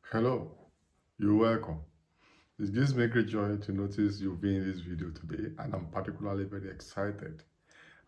Hello, you're welcome. It gives me great joy to notice you've been in this video today, and I'm particularly very excited.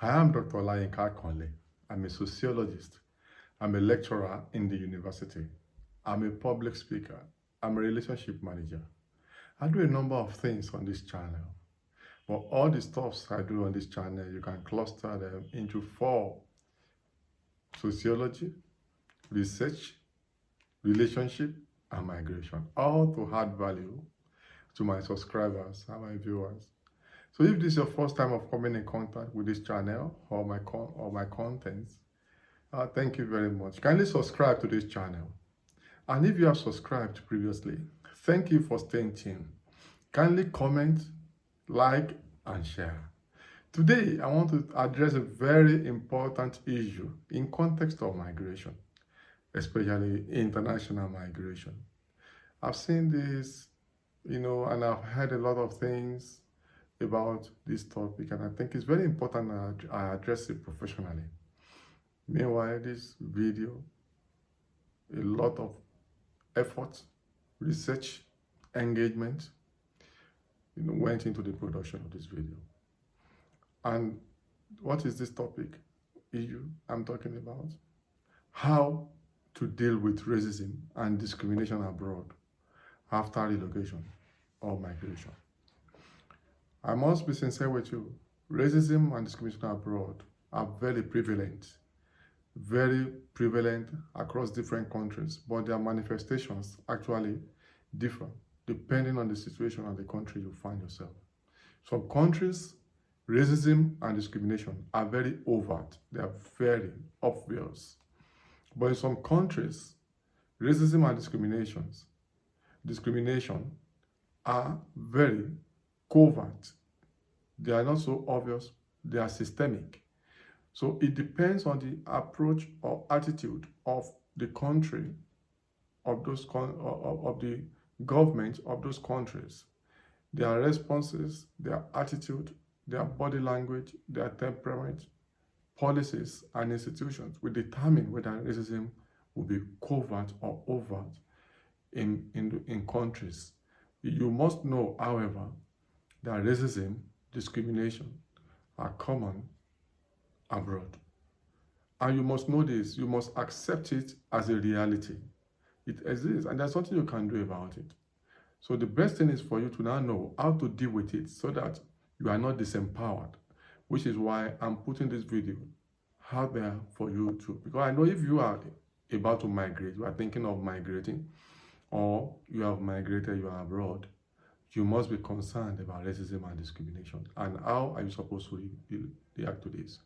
I am Dr. Olayinka Conley. I'm a sociologist. I'm a lecturer in the university. I'm a public speaker. I'm a relationship manager. I do a number of things on this channel, but all the stuffs I do on this channel, you can cluster them into four: sociology, research, relationship, and migration, all to add value to my subscribers and my viewers. So if this is your first time of coming in contact with this channel or my contents, thank you very much. Kindly subscribe to this channel. And if you have subscribed previously, thank you for staying tuned. Kindly comment, like, and share. Today, I want to address a very important issue in context of migration, especially international migration. I've seen this, and I've heard a lot of things about this topic, and I think it's very important that I address it professionally. Meanwhile, this video, a lot of effort, research, engagement, went into the production of this video. And what is this topic issue I'm talking about? How to deal with racism and discrimination abroad after relocation or migration. I must be sincere with you. Racism and discrimination abroad are very prevalent across different countries, but their manifestations actually differ depending on the situation and the country you find yourself. Some countries, racism and discrimination are very overt. They are very obvious. But in some countries, racism and discrimination are very covert. They are not so obvious, they are systemic. So it depends on the approach or attitude of the country, of the government of those countries. Their responses, their attitude, their body language, their temperament, policies and institutions will determine whether racism will be covert or overt in countries. You must know, however, that racism, discrimination are common abroad. And you must know this, you must accept it as a reality. It exists, and there's nothing you can do about it. So the best thing is for you to now know how to deal with it so that you are not disempowered, which is why I'm putting this video out there for you too. Because I know if you are about to migrate, you are thinking of migrating, or you have migrated, you are abroad, you must be concerned about racism and discrimination. And how are you supposed to react to this?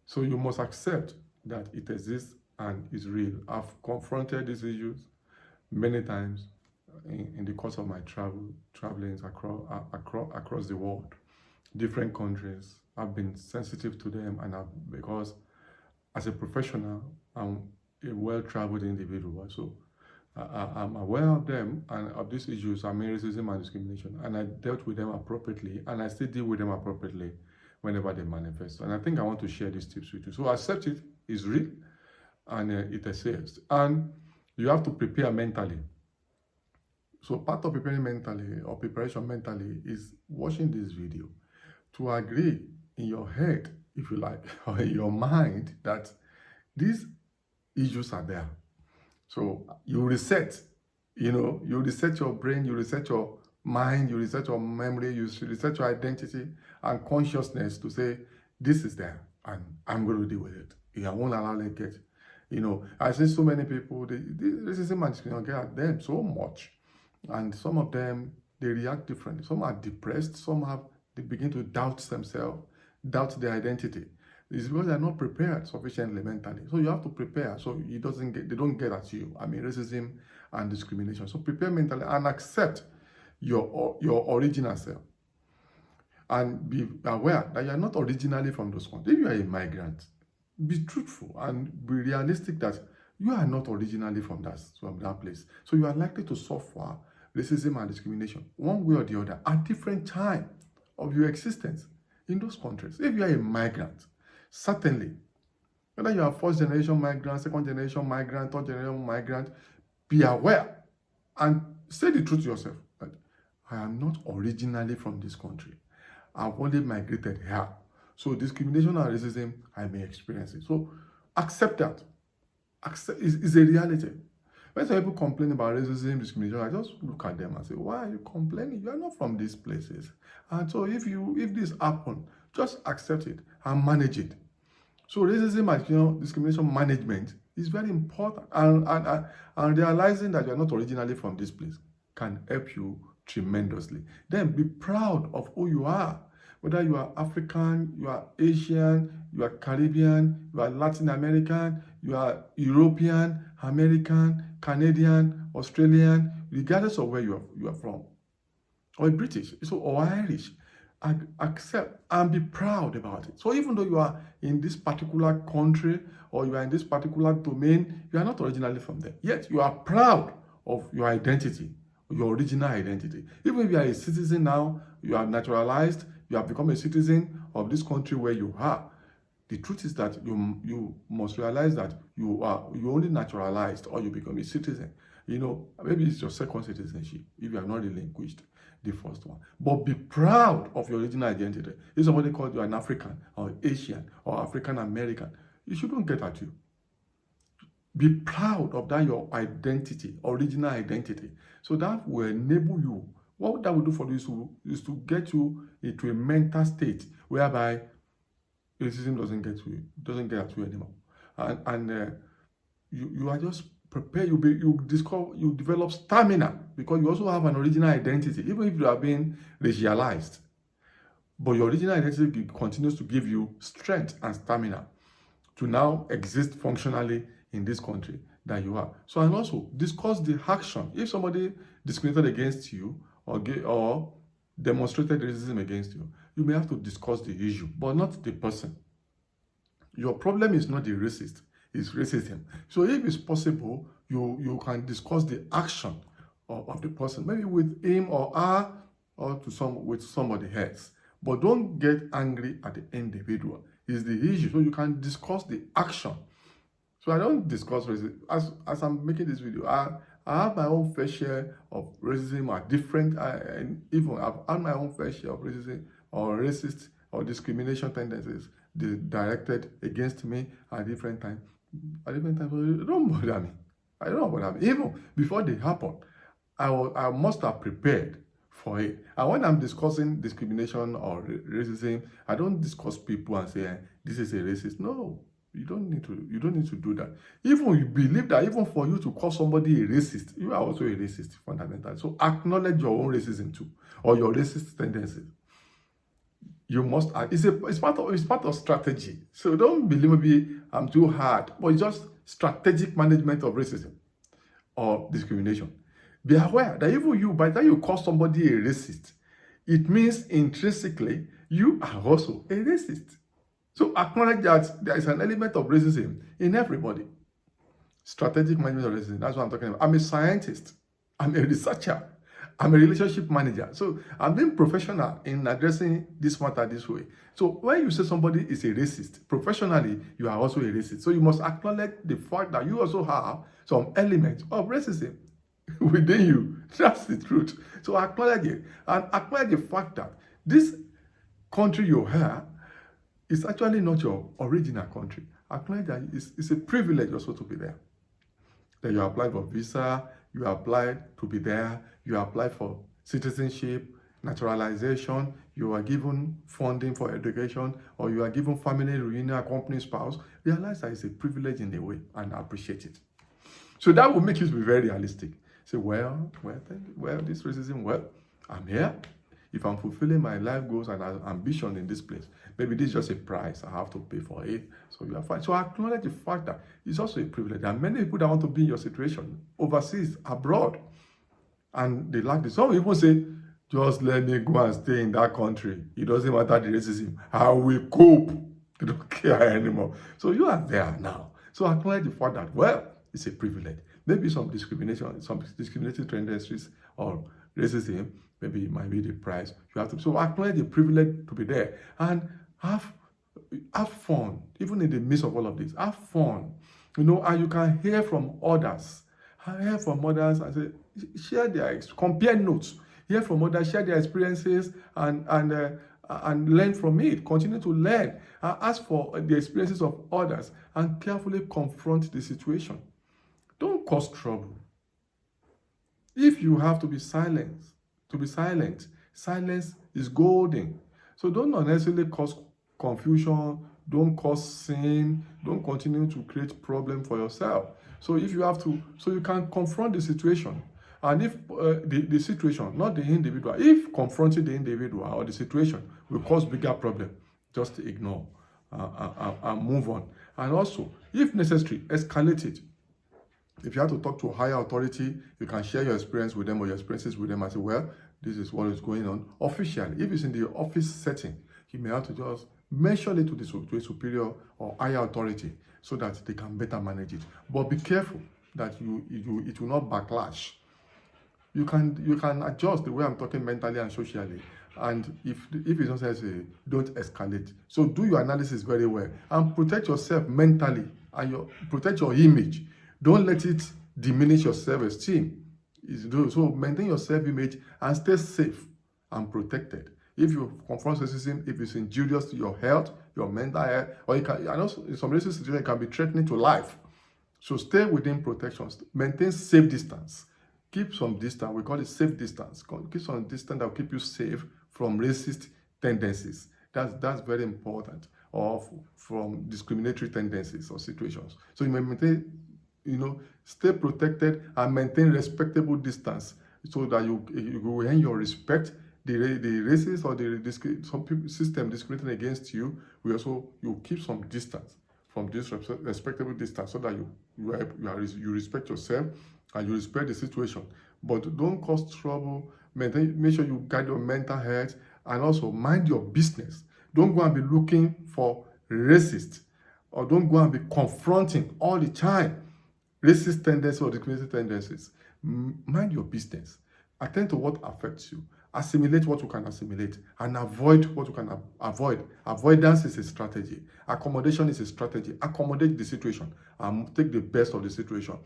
So you must accept that it exists and is real. I've confronted these issues many times in the course of my traveling across the world, different countries. I've been sensitive to them, and because as a professional, I'm a well-traveled individual, so I'm aware of them and of these issues. I mean, racism and discrimination, and I dealt with them appropriately, and I still deal with them appropriately whenever they manifest. And I think I want to share these tips with you. So accept it is real, and it exists, and you have to prepare mentally. So part of preparing mentally, or preparation mentally, is watching this video to agree in your head, if you like, or in your mind, that these issues are there. So you reset, you reset your brain, you reset your mind, you reset your memory, you reset your identity and consciousness to say, this is there, and I'm going to deal with it. I won't allow it get, I see so many people, racism and discrimination get at them so much. And some of them, they react differently. Some are depressed, they begin to doubt themselves, doubt their identity. It's because they're not prepared sufficiently mentally. So you have to prepare so they don't get at you. I mean, racism and discrimination. So prepare mentally and accept your original self. And be aware that you're not originally from those countries. If you are a migrant, be truthful and be realistic that you are not originally from that place. So you are likely to suffer racism and discrimination one way or the other at different time of your existence in those countries. If you are a migrant, certainly, whether you are first generation migrant, second generation migrant, third generation migrant, be aware and say the truth to yourself that I am not originally from this country. I've only migrated here. So discrimination and racism, I may experience it. So accept that. Accept is a reality. When some people complain about racism, discrimination, I just look at them and say, why are you complaining? You are not from these places. And so if this happens, just accept it and manage it. So racism and discrimination management is very important. And realizing that you are not originally from this place can help you tremendously. Then be proud of who you are. Whether you are African, you are Asian, you are Caribbean, you are Latin American, you are European, American, Canadian, Australian, regardless of where you are from, or British, or Irish, accept and be proud about it. So even though you are in this particular country or you are in this particular domain, you are not originally from there, yet you are proud of your identity, your original identity. Even if you are a citizen now, you are naturalized, you have become a citizen of this country where you are. The truth is that you must realize that you only naturalized or you become a citizen. Maybe it's your second citizenship if you have not relinquished the first one. But be proud of your original identity. If somebody called you an African or Asian or African American, it shouldn't get at you. Be proud of that, your identity, original identity. So that will enable you. What that will do for you is to get you into a mental state whereby racism doesn't get at you anymore. And you are just prepared. You develop stamina because you also have an original identity, even if you are being racialized. But your original identity continues to give you strength and stamina to now exist functionally in this country that you are. So, and also discuss the action. If somebody discriminated against you or demonstrated racism against you, you may have to discuss the issue, but not the person. Your problem is not the racist, it's racism. So if it's possible, you can discuss the action of the person, maybe with him or her or with somebody else. But don't get angry at the individual. It's the issue. So you can discuss the action. So I don't discuss racism. As I'm making this video, I have my own fair share of racism or different, and even I've had my own fair share of racism or racist or discrimination tendencies directed against me at different times. Don't bother me. I don't bother me. Even before they happen, I must have prepared for it. And when I'm discussing discrimination or racism, I don't discuss people and say, this is a racist. No. You don't need to do that. Even you believe that even for you to call somebody a racist, you are also a racist fundamentally. So acknowledge your own racism too, or your racist tendencies. You must. It's part of strategy. So don't believe maybe I'm too hard, but it's just strategic management of racism or discrimination. Be aware that even you, by the time you call somebody a racist, it means intrinsically you are also a racist. So acknowledge that there is an element of racism in everybody. Strategic management of racism, that's what I'm talking about. I'm a scientist. I'm a researcher. I'm a relationship manager. So I'm being professional in addressing this matter this way. So when you say somebody is a racist, professionally, you are also a racist. So you must acknowledge the fact that you also have some element of racism within you. That's the truth. So acknowledge it. And acknowledge the fact that this country you have it's actually not your original country. Acknowledge that it's a privilege also to be there. That you applied for visa, you applied to be there, you applied for citizenship, naturalization, you are given funding for education, or you are given family reunion, accompanying spouse. Realize that it's a privilege in a way and appreciate it. So that will make you be very realistic. Say, well, this racism, I'm here. If I'm fulfilling my life goals and ambition in this place, maybe this is just a price I have to pay for it. So you are fine. So I acknowledge the fact that it's also a privilege. There are many people that want to be in your situation, overseas, abroad, and they lack this. Some people say, just let me go and stay in that country. It doesn't matter the racism. I will cope. They don't care anymore. So you are there now. So acknowledge the fact that, it's a privilege. Maybe some discrimination, some discriminating tendencies or racism, maybe it might be the price you have to. So acknowledge the privilege to be there and have fun, even in the midst of all of this. Have fun, and you can hear from others hear from others and say, share their, compare notes, hear from others, share their experiences, and learn from it. Continue to learn. Ask for the experiences of others and carefully confront the situation. Don't cause trouble. If you have to be silent, silence is golden. So don't unnecessarily cause confusion, don't cause sin, don't continue to create problem for yourself. So if you have to, so you can confront the situation. And if the situation, not the individual, if confronting the individual or the situation will cause bigger problem, just ignore and move on. And also, if necessary, escalate it. If you have to talk to a higher authority, you can share your experience with them or your experiences with them and say, well, this is what is going on. Officially, if it's in the office setting, you may have to just mention it to the superior or higher authority so that they can better manage it. But be careful that it will not backlash. You can adjust the way I'm talking mentally and socially. And if it's not necessary, don't escalate. So do your analysis very well and protect yourself mentally and protect your image. Don't let it diminish your self-esteem. So maintain your self-image and stay safe and protected. If you confront racism, if it's injurious to your health, your mental health, or and also in some racist situations, it can be threatening to life. So stay within protections. Maintain safe distance. Keep some distance. We call it safe distance. Keep some distance that will keep you safe from racist tendencies. That's very important. Or from discriminatory tendencies or situations. So you may maintain, stay protected and maintain respectable distance so that you will earn your respect. The racist or some people system discriminating against you, you keep some distance from this respectable distance so that you respect yourself and you respect the situation. But don't cause trouble. Make sure you guide your mental health and also mind your business. Don't go and be looking for racists or don't go and be confronting all the time racist tendencies or discriminatory tendencies. Mind your business. Attend to what affects you. Assimilate what you can assimilate and avoid what you can avoid. Avoidance is a strategy. Accommodation is a strategy. Accommodate the situation and take the best of the situation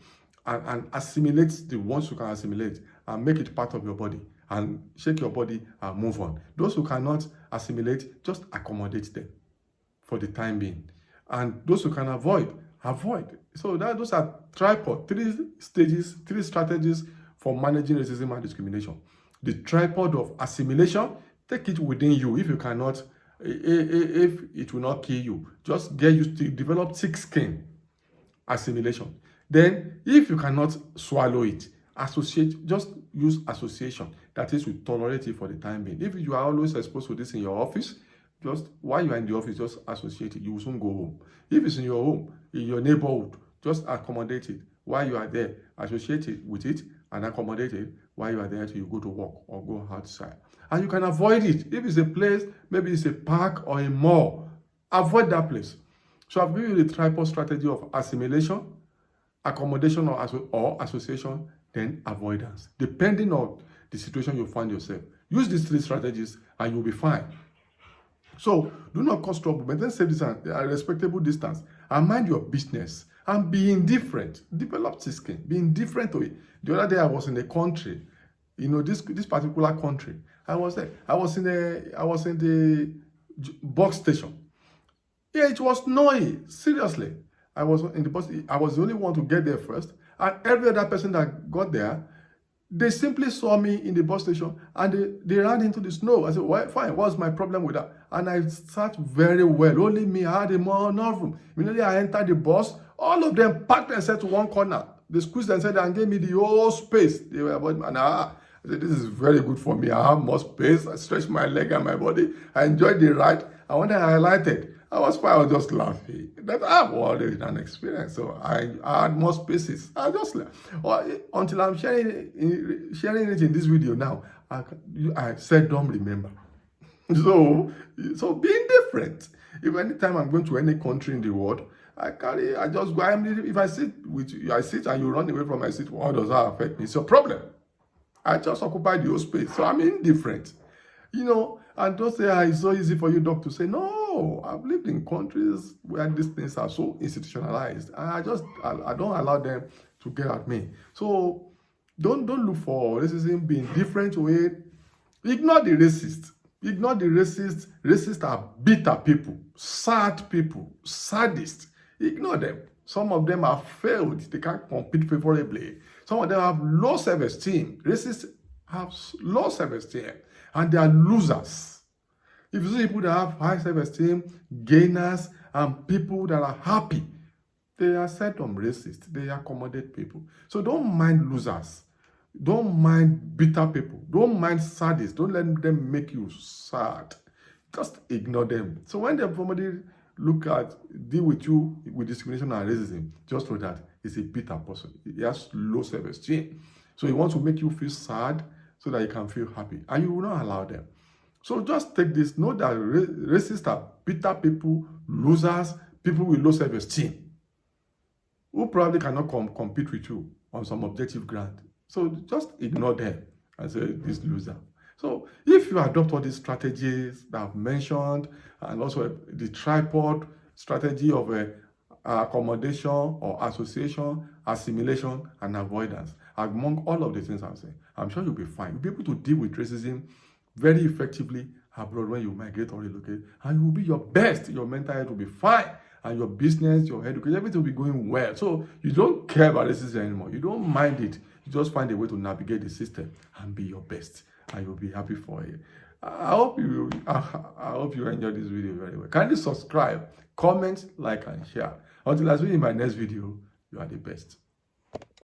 and assimilate the ones you can assimilate and make it part of your body and shake your body and move on. Those who cannot assimilate, just accommodate them for the time being. And those who can avoid. So those are tripod, three strategies for managing racism and discrimination. The tripod of assimilation, take it within you. If you cannot, if it will not kill you, just get used to develop thick skin. Assimilation. Then, if you cannot swallow it, just use association. That is, we tolerate it for the time being. If you are always exposed to this in your office, just while you are in the office, just associate it. You will soon go home. If it's in your home, in your neighborhood, just accommodate it. While you are there, associate it with it and accommodate it while you are there till you go to work or go outside. And you can avoid it. If it's a place, maybe it's a park or a mall, avoid that place. So I've given you the tripod strategy of assimilation, accommodation or association, then avoidance. Depending on the situation you find yourself. Use these three strategies and you'll be fine. So do not cause trouble, maintain safe distance, a respectable distance, and mind your business. And be indifferent. Develop thick skin. Be indifferent to it. The other day I was in a country, this particular country. I was there. I was in the bus station. Yeah, it was noisy. Seriously. I was in the bus. I was the only one to get there first. And every other person that got there, they simply saw me in the bus station and they ran into the snow. I said, well, fine, what's my problem with that? And I sat very well. Only me, I had enough room. Immediately I entered the bus, all of them packed themselves to one corner. They squeezed themselves and gave me the whole space. They were about, and I said, this is very good for me. I have more space. I stretched my leg and my body. I enjoyed the ride. And when I highlighted, I was fine. I was just laughing. That I've already an experience, so I had more spaces. I just until I'm sharing it in this video now. I said, don't remember. So be indifferent. If anytime I'm going to any country in the world, I just go. If I sit with you, I sit and you run away from my seat. How does that affect me? It's your problem. I just occupy the whole space, so I'm indifferent. And don't say, it's so easy for you, doc, to say, no, I've lived in countries where these things are so institutionalized. And I don't allow them to get at me. So don't look for racism being different way. Ignore the racist. Ignore the racist. Racists are bitter people, sad people, sadists. Ignore them. Some of them have failed. They can't compete favorably. Some of them have low self-esteem. Racists have low self-esteem, and they are losers. If you see people that have high self-esteem, gainers, and people that are happy, they are seldom racist. They accommodate people. So don't mind losers. Don't mind bitter people. Don't mind sadists. Don't let them make you sad. Just ignore them. So when somebody deal with you with discrimination and racism, just know that it's a bitter person. He has low self-esteem. So he wants to make you feel sad so that you can feel happy. And you will not allow them. So just take this. Know that racists are bitter people, losers, people with low self-esteem, who probably cannot compete with you on some objective ground. So just ignore them and say, this loser. So if you adopt all these strategies that I've mentioned, and also the tripod strategy of accommodation or association, assimilation, and avoidance, among all of the things I'm saying, I'm sure you'll be fine. You'll be able to deal with racism very effectively abroad when you migrate or relocate, and you will be your best. Your mental health will be fine, and your business, your education, everything will be going well. So you don't care about racism anymore. You don't mind it. You just find a way to navigate the system and be your best, and you'll be happy for it. I hope you enjoyed this video very well. Kindly subscribe, comment, like, and share. Until I see you in my next video, you are the best.